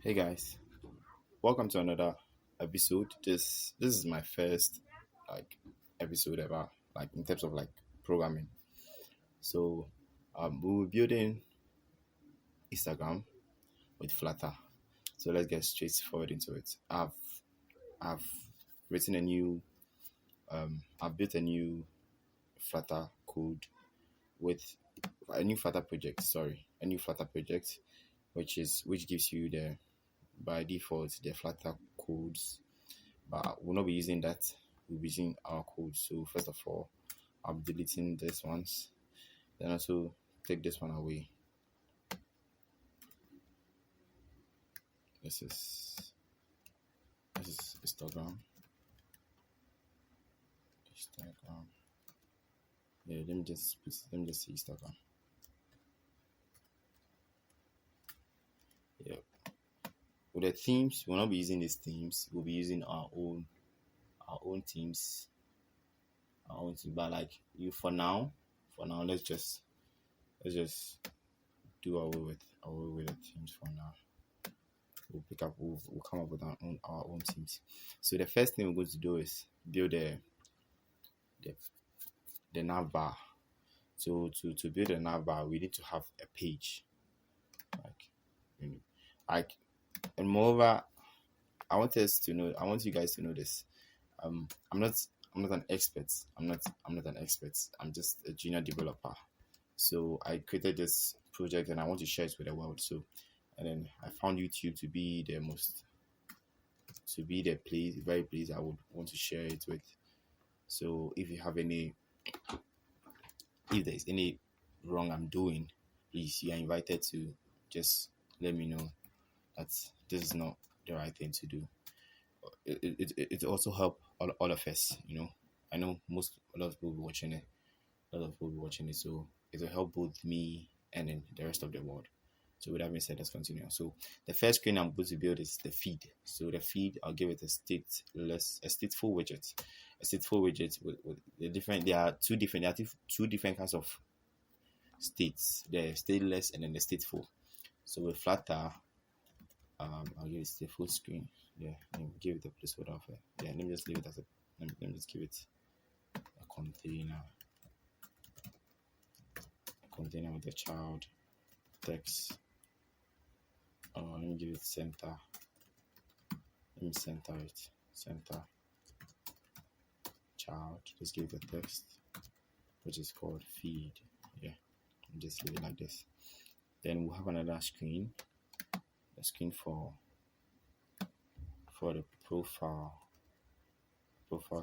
Hey guys, welcome to another episode. This is my first like episode ever, like in terms of like programming. So we will be building Instagram with Flutter. So let's get straight forward into it. I've written a new I've built a new Flutter code with a new Flutter project. Sorry, a new Flutter project, which gives you the by default the Flutter codes, but we'll not be using that. We'll be using our code. So first of all, I'm deleting this ones. Then also take this one away. This is Instagram. Instagram. Yeah, let me just see Instagram. Yeah. With the themes, we'll not be using these themes. We'll be using our own themes. Our own team. But like you for now, let's just do away with the teams for now. We'll come up with our own teams. So the first thing we're going to do is build the, the nav bar. So to build a nav bar, we need to have a page. Like and moreover, I want you guys to know this. I'm not an expert. I'm not an expert. I'm just a junior developer. So I created this project and I want to share it with the world. So and then I found YouTube to be the very place I would want to share it with. So if there's any wrong I'm doing, please you are invited to just let me know that this is not the right thing to do. It also help all of us. I know a lot of people will be watching it. So it will help both me and then the rest of the world. So with that being said, let's continue. So the first screen I'm going to build is the feed. So the feed, I'll give it a stateful widget. A stateful widget with the different. There are two different kinds of states. The stateless and then the stateful. So with Flutter, I'll give it a full screen. Yeah, and give it a placeholder of it. Yeah, let me just leave it as a. Let me just give it a container with the child text. Let me give it center. Let me center it. Center child. Just give it a text, which is called feed. Yeah, and just leave it like this. Then we'll have another screen. A screen for the profile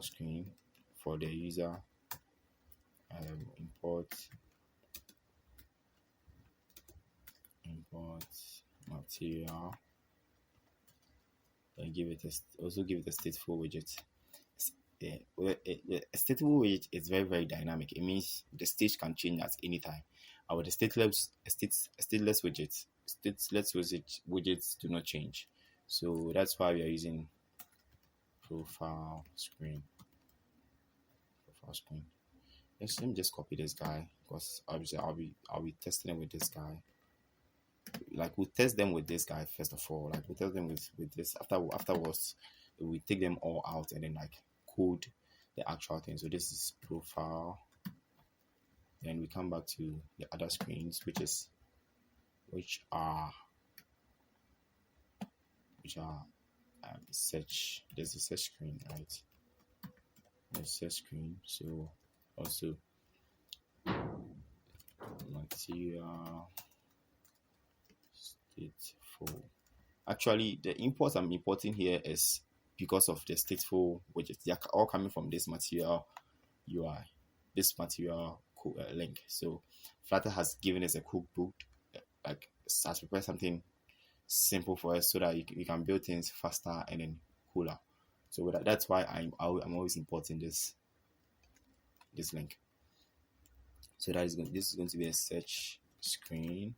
screen for the user. Import material. Then also give it a stateful widget. A stateful widget is very, very dynamic. It means the state can change at any time. Our stateless widgets do not change. So that's why we are using profile screen. Let me just copy this guy because obviously I'll be testing it with this guy. Like we'll test them with this guy first of all. Like we'll test them with this. Afterwards, we take them all out and then like code the actual thing. So this is profile. Then we come back to the other screens, which are search. There's a search screen, right? There's a search screen. So also material stateful. Actually, the imports I'm importing here is because of the stateful widgets. They are all coming from this material UI, this material link. So Flutter has given us a cookbook, like has prepared something simple for us so that you can build things faster and then cooler. So that's why I'm always importing this link. So this is going to be a search screen.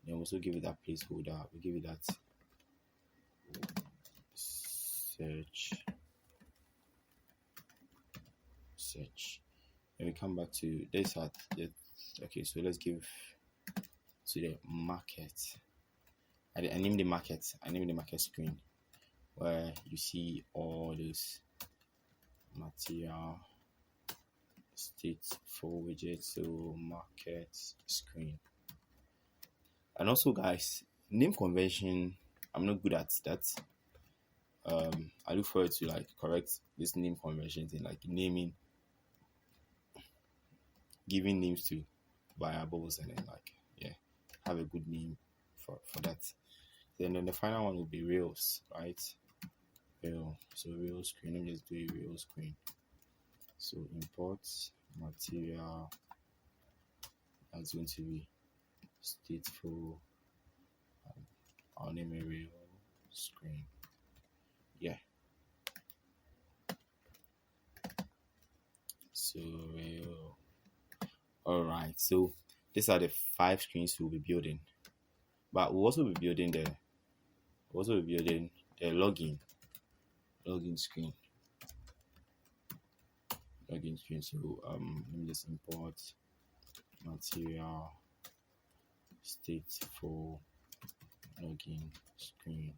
Then also give it that placeholder. We give it that search. Then we come back to this okay, so let's give to the market. I named the market. I named the market screen where you see all this material stateful widget. So market screen. And also, guys, name convention. I'm not good at that. I look forward to like correct this name convention thing, like naming, giving names to variables, and then like have a good name for that. Then the final one will be Rails, right? Rail. So Rails screen. Let me just do a Rails screen. So import material. That's going to be stateful. I'll name a Rail screen. Yeah. So Rail. All right. So these are the 5 screens we'll be building. But we'll also be building the login screen. Login screen. So let me just import material stateful login screen.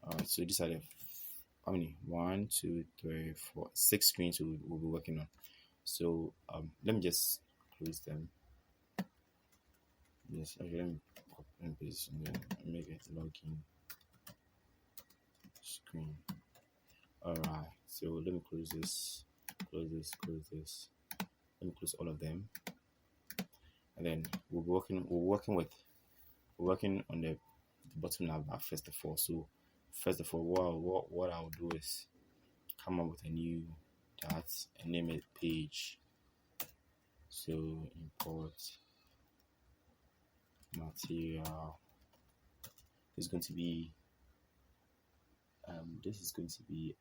Alright, so these are the how many? 1, 2, 3, 4, 6 screens we'll be working on. So let me just close them. Yes, okay, let me copy and paste and then make it login screen. Alright, so let me close this. Let me close all of them. And then we're working on the bottom nav first of all. So first of all, what I'll do is come up with a new that and name it page. So import material. This is going to be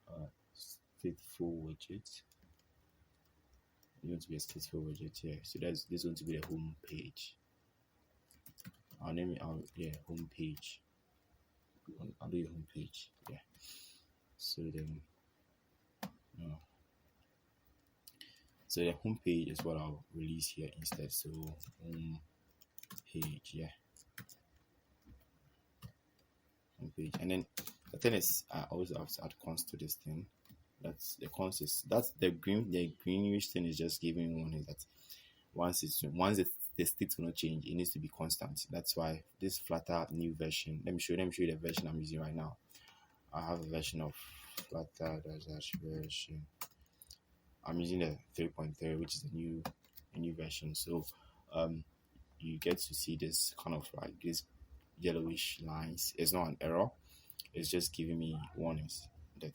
a stateful widget. It's going to be a stateful widget here. So this is going to be the home page. I'll name it home page. I'll do a home page. Yeah. So then so the home page is what I'll release here instead. So home page, yeah. Home page. And then the thing is I always have to add const to this thing. That's the greenish thing is just giving warning that once the state will not change, it needs to be constant. That's why this flutter new version. Let me show you the version I'm using right now. I have a version of flutter version. I'm using the 3.3, which is a new version. So you get to see this kind of like these yellowish lines. It's not an error. It's just giving me warnings that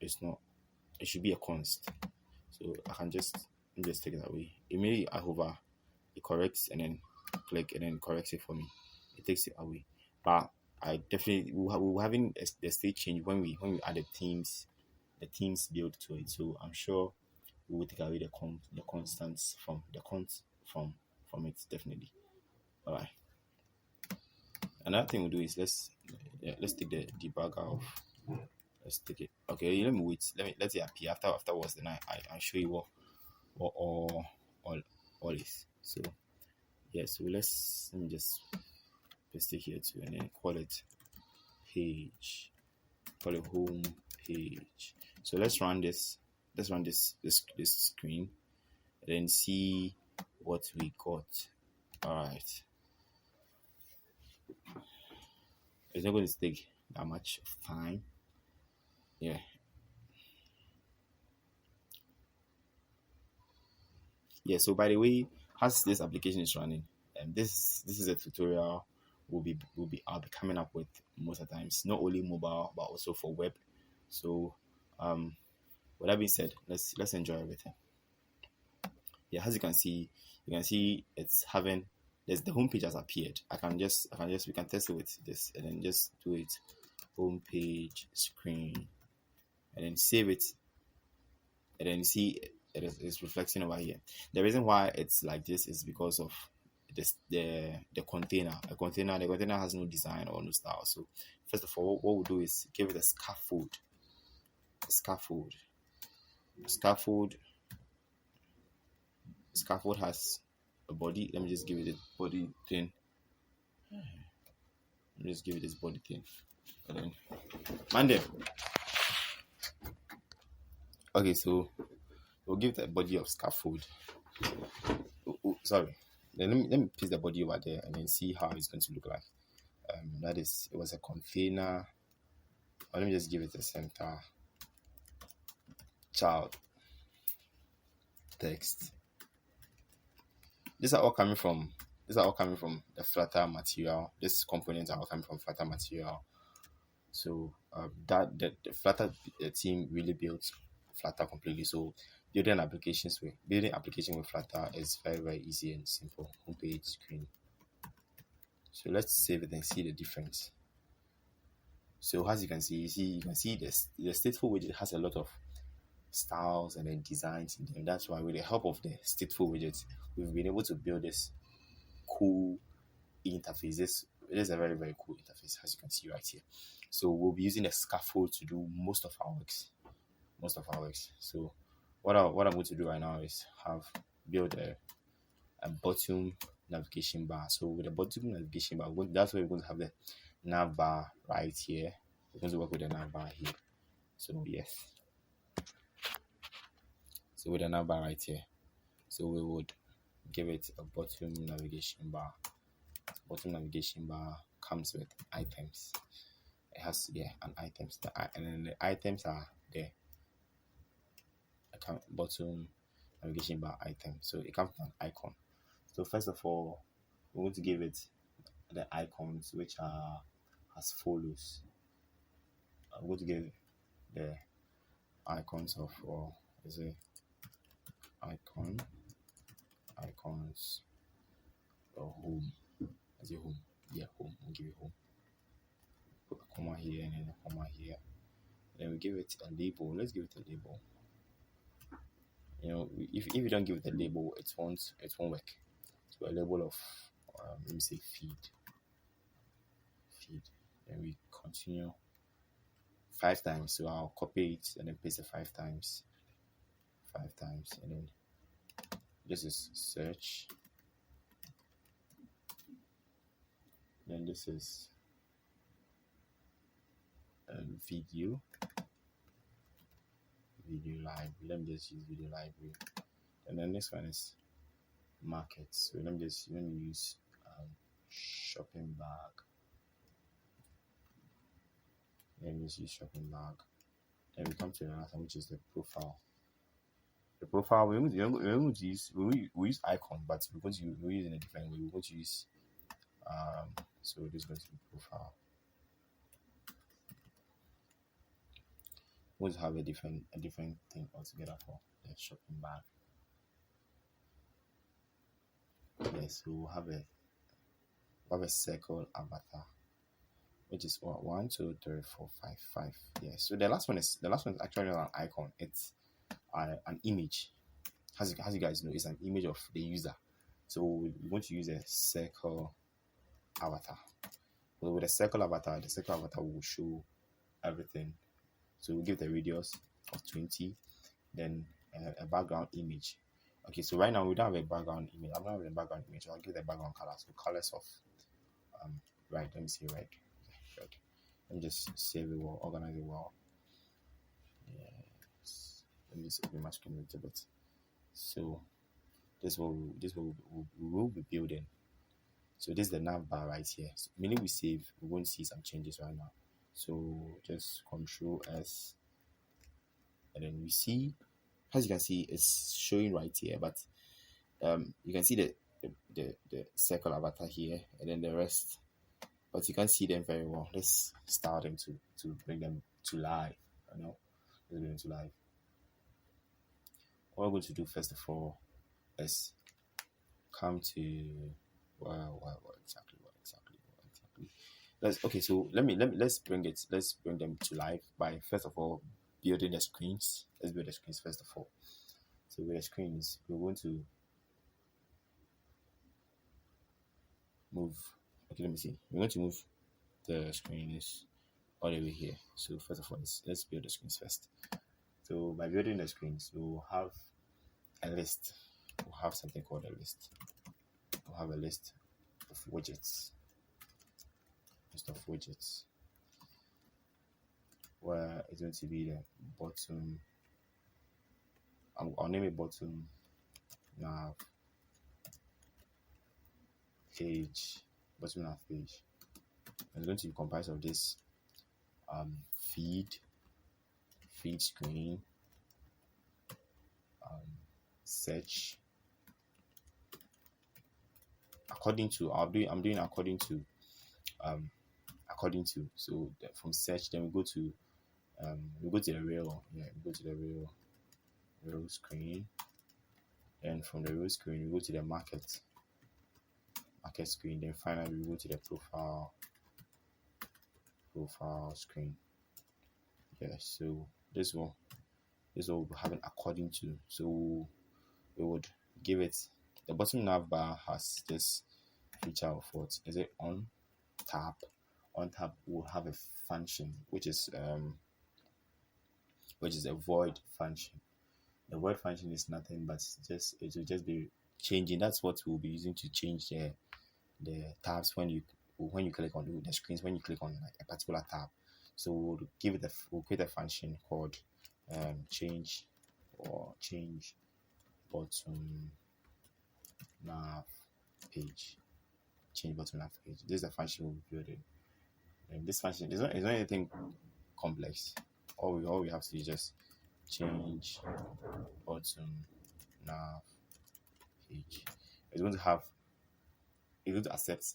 it should be a const. So I can just take it away. Immediately I hover, it corrects and then click and then corrects it for me. It takes it away. But I definitely we're having the state change when we add the themes build to it. So I'm sure we will take away the constants from the cont from it definitely. Alright. Another thing we'll do is let's take the debugger off. Let's take it. Okay, let me wait. Let it appear afterwards. Then I show you what all is. So yeah. So let me just paste it here too, and then call it page. Call it home page. So let's run this. Let's run this screen, and then see what we got. All right. It's not going to take that much time. Yeah. Yeah. So by the way, as this application is running, and this is a tutorial I'll be coming up with most of the times, not only mobile but also for web. So with that being said, let's enjoy everything. Yeah, as you can see it's having the home page has appeared. We can test it with this and then just do it home page screen and then save it and then see it's reflecting over here. The reason why it's like this is because of the container. The container has no design or no style. So first of all, what we'll do is give it a scaffold. Scaffold has a body. Let me just give it a body thing. me just give it this body thing, and then Monday. Okay, so we'll give the body of scaffold. Sorry. Then let me place the body over there and then see how it's going to look like. That is, it was a container. Or let me just give it a center child text. These are all coming from the flutter material. These components are all coming from flutter material. So that the flutter team really built flutter completely. So building application with flutter is very, very easy and simple. Homepage screen. So let's save it and see the difference. So as you can see the stateful widget has a lot of styles and then designs in them. That's why with the help of the stateful widgets, we've been able to build this cool interface. It is a very, very cool interface, as you can see right here. So we'll be using a scaffold to do most of our works. So what I'm going to do right now is build a bottom navigation bar. So with the bottom navigation bar, that's where we're going to have the nav bar right here. We're going to work with the nav bar here. So yes. So with the nav bar right here, so we would give it a bottom navigation bar. Bottom navigation bar comes with items. It has an items, and then the items are there. Bottom navigation bar item. So it comes with an icon. So first of all, we're going to give it the icons, which are as follows. I'm going to give the icons of icons or home. As a home. Home. We'll give it home. Put a comma here and then a comma here. Then we give it a label. Let's give it a label. If you don't give it a label, it won't work. So a label of let me say feed. Then we continue 5 times. So I'll copy it and then paste it 5 times. And then this is search. Then this is video library. Let me just use video library. And then next one is market. So let me use shopping bag. Let me just use shopping bag. Then we come to the last one, which is the profile. The profile we use icon, but we're using a different way. We're going to use so this is going to be profile. We'll have a different thing altogether for the shopping bag. Yes, so we'll have a circle avatar, which is 1, 2, 3, 4, 5, 5. Yes. So the last one is actually not an icon. It's an image. As you guys know, it's an image of the user. So we want to use a circle avatar. So with a circle avatar, the circle avatar will show everything. So we'll give the radius of 20, then a background image. Okay, so right now we don't have a background image. I'm not having a background image. I'll give the background color. So colors of red. Let me see red. Let me just save it well, organize it well. Yes. Let me just open my screen a little bit. So this will we will be building. So this is the nav bar right here. So meaning we save, we won't see some changes right now. So just Control S, and then we see, as you can see, it's showing right here. But you can see the circle avatar here, and then the rest. But you can't see them very well. Let's start them to bring them to life. Let's bring them to life. What we're going to do first of all is come to what exactly. Let's bring them to life by first of all building the screens. Let's build the screens first of all. So with the screens, we're going to move. Okay, let me see. We're going to move the screens all the way here. So first of all, let's build the screens first. So by building the screens, we'll have a list. We'll have something called a list. We'll have a list of widgets. list of widgets, where it's going to be the bottom. I'll name it bottom nav page, bottom nav page. It's going to be comprised of this feed screen, search. According to, I'm doing according to, so from search, then we go to the rail. We go to the rail screen. Then from the rail screen, we go to the market screen. Then finally, we go to the profile screen. So this one we'll have it according to. So we would give it, the bottom nav bar has this feature of what is it, on tab will have a function which is a void function. The void function is nothing but it will just be changing. That's what we'll be using to change the tabs when you click on the screens, when you click on like a particular tab. So we'll create a function called change bottom nav page. Change bottom nav page. This is the function we'll be building. And this function is not anything complex. All we have to do is just change bottom nav page. It's going to accept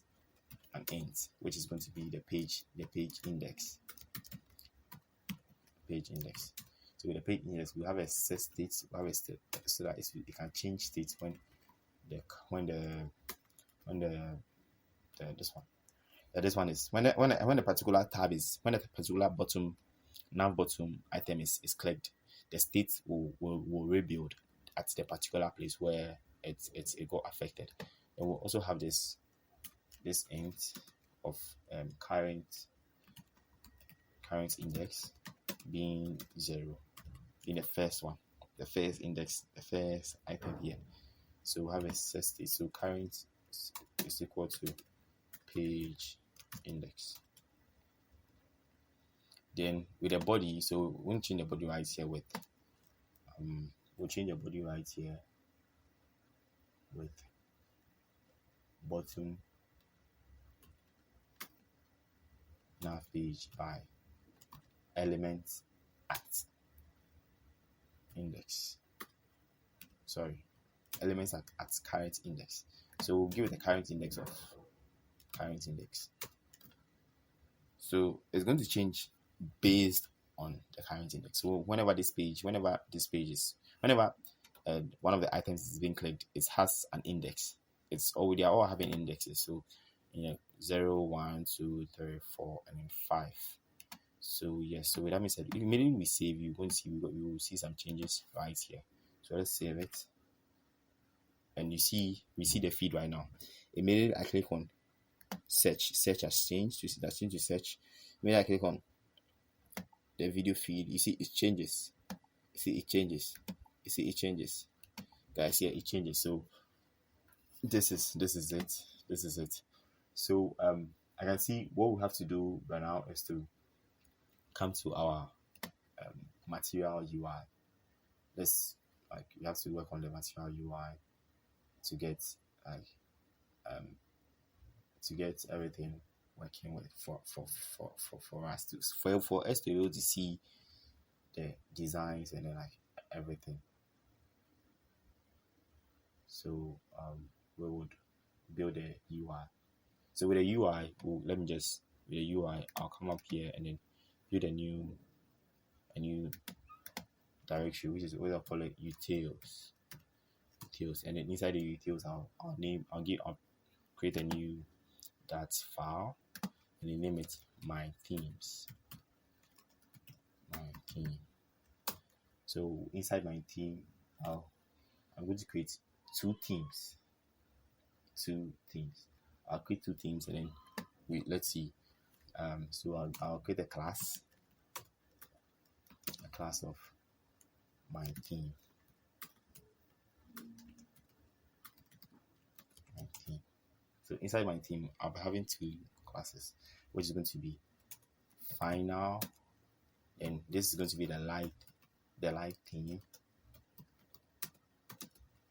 an int, which is going to be the page index. So with the page index, we have a set state. We have a state so that it can change states when the particular tab is, when the particular nav bottom item is clicked, the state will rebuild at the particular place where it got affected. And we'll also have this int of current index being 0 in the first one, the first index, the first item here. So we have a set state. So current is equal to page index. Then with the body, so we'll change the body right here with bottom nav page by elements at index. Elements at current index. So we'll give it the current index of current index. So it's going to change based on the current index. So whenever one of the items is being clicked, it has an index. They are all having indexes. So 0, 1, 2, 3, 4, and then 5. So yes, so with that being said, immediately we save, we will see some changes right here. So let's save it. And we see the feed right now. Immediately I click on search has changed. You see that change to search. Immediately I click on the video feed, you see it changes. It changes. Guys, here it changes. So this is it. So I can see what we have to do right now is to come to our material UI. We have to work on the material UI to get everything working with for us to be able to see the designs and then everything. So we would build a UI. So with a UI, I'll come up here and then build a new directory, which is what I'll call it utils. And then inside the utils, I'll create a new file and then name it my themes. So inside my theme, I'm going to create two themes. I'll create two themes and then let's see. So I'll create a class of my theme. So inside my theme, I'll be having two classes. which is going to be final, and this is going to be the light theme.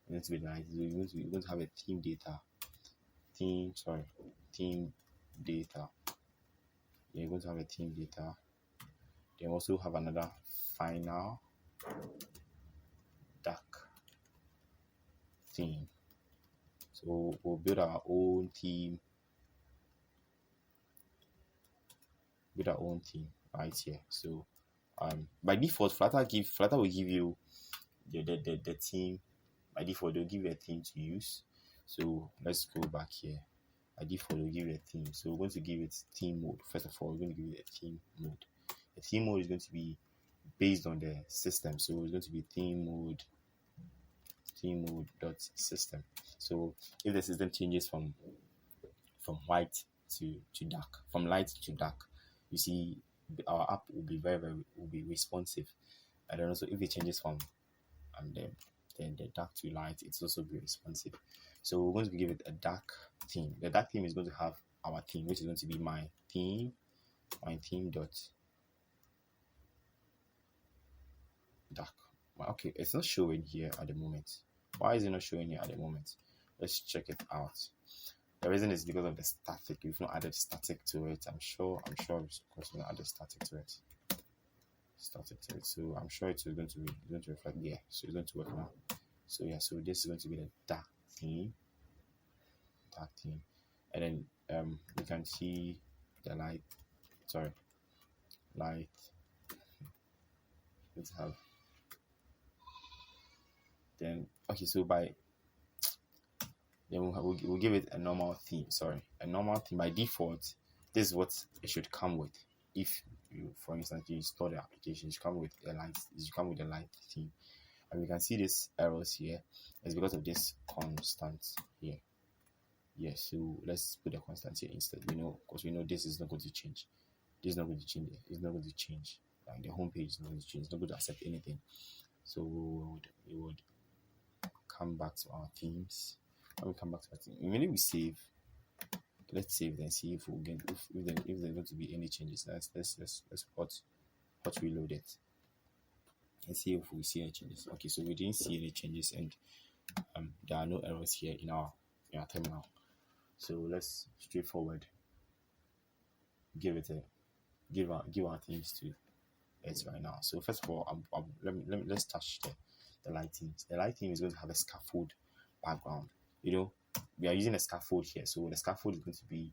It's going to be light. We're going to have a theme data. Theme data. You're going to have a theme data. Then also have another final dark theme. So we'll build our own theme. Right here. So by default, Flutter will give you the theme. By default, they'll give you a theme to use. So let's go back here. By default, they'll give you a theme. So we're going to give it theme mode. First of all, we're going to give it a theme mode. The theme mode is going to be based on the system. So it's going to be theme mode dot system. So if the system changes from white to dark, from light to dark, you see our app will be will be responsive. And then also if it changes from the dark to light, it's also be responsive. So we're going to give it a dark theme. The dark theme is going to have our theme, which is going to be my theme dot dark. Okay, it's not showing here at the moment. Why is it not showing here at the moment? Let's check it out. The reason is because of the static. We've not added static to it. I'm sure it's because we added static to it. So I'm sure it's going to reflect there. So it's going to work now. So yeah, so this is going to be the dark theme. And then we can see the light. Let's have then okay, so we'll give it a normal theme. A normal theme. By default, this is what it should come with. If you, for instance, you install the application, it should come with a light theme. And we can see this errors here. It's because of this constant here. Yes, so let's put the constant here instead. Because we know this is not going to change. This is not going to change. It's not going to change. Like the home page is not going to change. It's not going to accept anything. So we would come back to our themes. When we come back to our theme, immediately we save. Let's save then see if we get if there's going to be any changes. Let's hot reload it and see if we see any changes. Okay, so we didn't see any changes, and there are no errors here in our terminal. So let's straightforward give our themes to it right now. So first of all, let's touch the light themes. The light theme is going to have a scaffold background. We are using a scaffold here, so the scaffold is going to be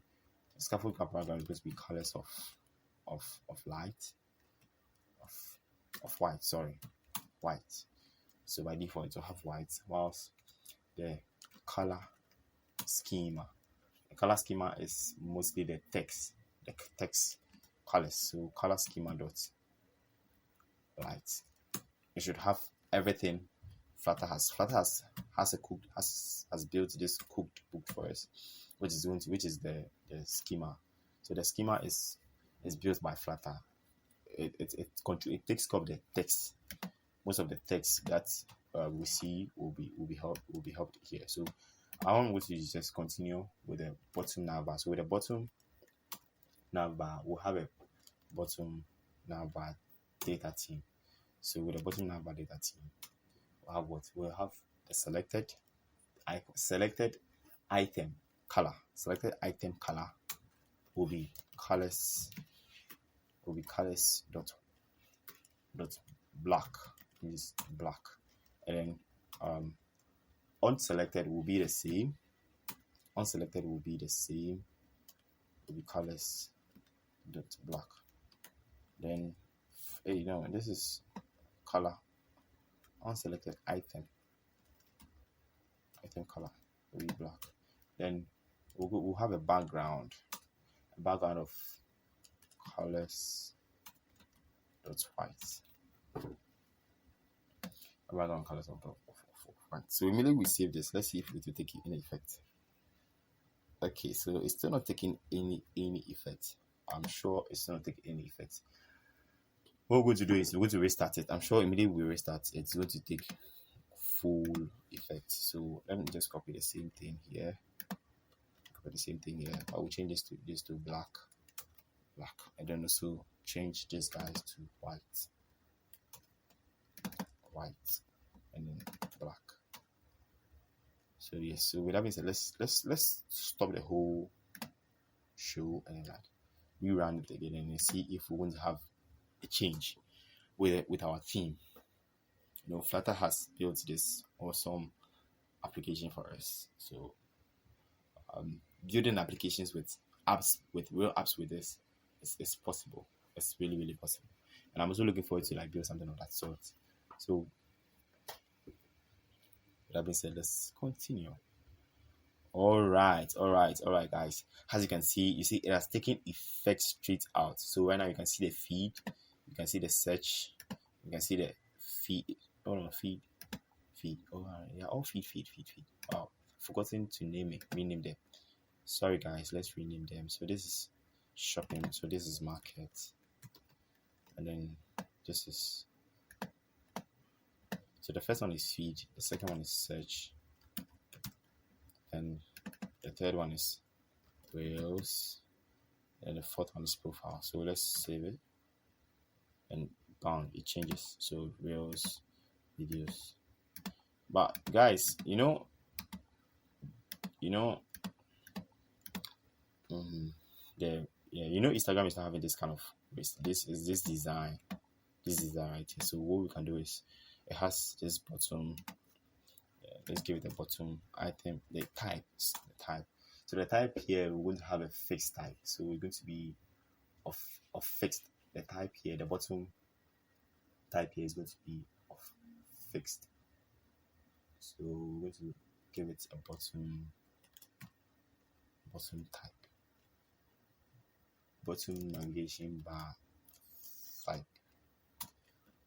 background is going to be colors of light of white. So by default it will have white, whilst the color schema is mostly the text colors. So color schema dot light. It should have everything Flutter has built this cooked book for us, which is the schema. So the schema is built by Flutter. It takes care of the text. Most of the text that we see will be helped here. So I want to just continue with the bottom navbar. So with the bottom navbar, we'll have a bottom navbar data team. So with the bottom navbar data team, we'll have what? We'll have the selected item color. Selected item color will be colors dot black. Is black. And then unselected will be the same. Will be colors dot black. Then this is color. Unselected item color will be black. Then we'll have a background of colors dot white. A background colors of white. So immediately we save this. Let's see if it will take any effect. Okay, so it's still not taking any effect. I'm sure it's still not taking any effect. What we're going to do is we're going to restart it. I'm sure immediately we restart it's going to take full effect. So let me just copy the same thing here. I will change this to black. black, and then also change these guys to white, and then black. So yes, so with that being said, let's stop the whole show and then like rerun it again and then see if we're going to have a change with our theme. You know, Flutter has built this awesome application for us. So building applications with real apps with this is possible. It's really, really possible. And I'm also looking forward to like build something of that sort. So with that being said, let's continue. All right, guys. As you can see, it has taken effect straight out. So right now you can see the feed, you can see the search, you can see the feed. Oh no, feed. Oh yeah, all feed. Wow, forgotten to rename them. Sorry guys, let's rename them. So this is shopping. So this is market, and then this is. So the first one is feed. The second one is search. And the third one is Rails, and the fourth one is profile. So let's save it, and bam, it changes. So Rails, videos. But guys, Instagram is not having this kind of this design right here. So what we can do is it has this bottom. Let's give it a bottom item, the type. So the type here, we're going to have a fixed type. So we're going to be of fixed. The type here, the bottom type here is going to be of fixed. So we're going to give it a bottom type. Bottom navigation bar type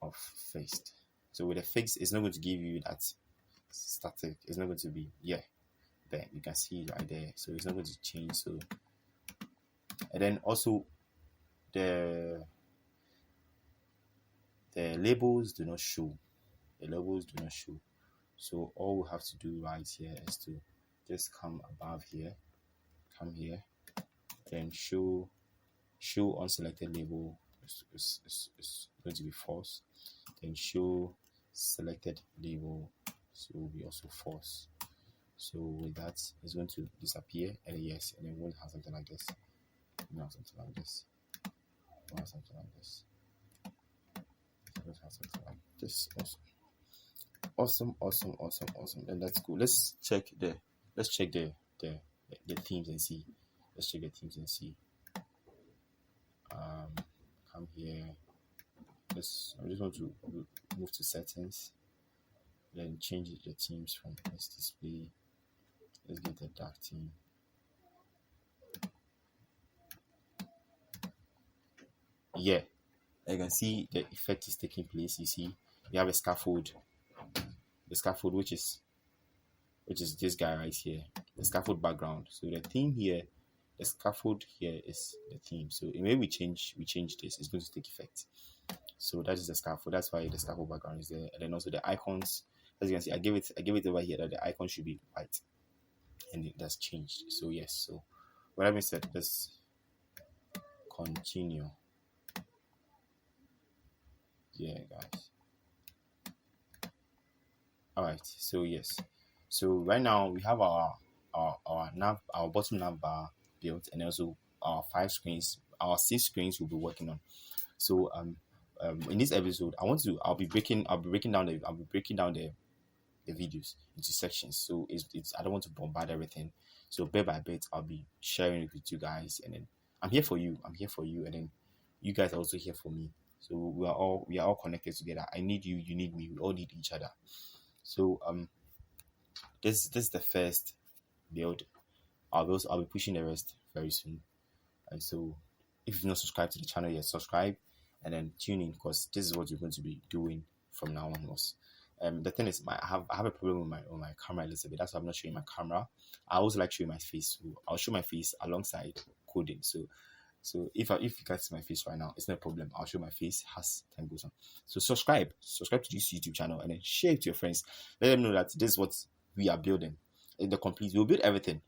of fixed. So with a fixed, it's not going to give you that static. It's not going to be there. You can see it right there. So it's not going to change. So and then also the labels do not show. So all we have to do right here is to just come above here, then show unselected label is going to be false. Then show selected label, so will be also false. So with that, it's going to disappear, and yes, and then we'll have something like this. Something like this. Awesome. And that's cool. Let's check the themes and see. Come here. I just want to move to settings, then change the themes from this display. Let's get the dark theme. Yeah, you can see the effect is taking place. You see, we have a scaffold. The scaffold, which is this guy right here, the scaffold background. So the theme here, the scaffold here is the theme. So when we change this, it's going to take effect. So that is the scaffold. That's why the scaffold background is there. And then also the icons, as you can see, I give it over here that the icon should be white, and that's changed. So yes. So what I said, let's continue. Yeah, guys. All right. So yes. So right now we have our bottom nav bar built, and also our 5 screens, our 6 screens we'll be working on. So in this episode, I'll be breaking down the videos into sections. So it's I don't want to bombard everything. So bit by bit, I'll be sharing it with you guys, and then I'm here for you, and then you guys are also here for me. So we are all connected together. I need you, you need me. We all need each other. So this is the first build. I'll be pushing the rest very soon. And so if you've not subscribed to the channel yet, subscribe and then tune in, because this is what you're going to be doing from now onwards. The thing is, I have a problem with my camera a little bit. That's why I'm not showing my camera. I always like showing my face. So I'll show my face alongside coding. So if you guys see my face right now, it's no problem. I'll show my face as time goes on. So subscribe to this YouTube channel, and then share it to your friends. Let them know that this is what we are building. In the complete, we'll build everything.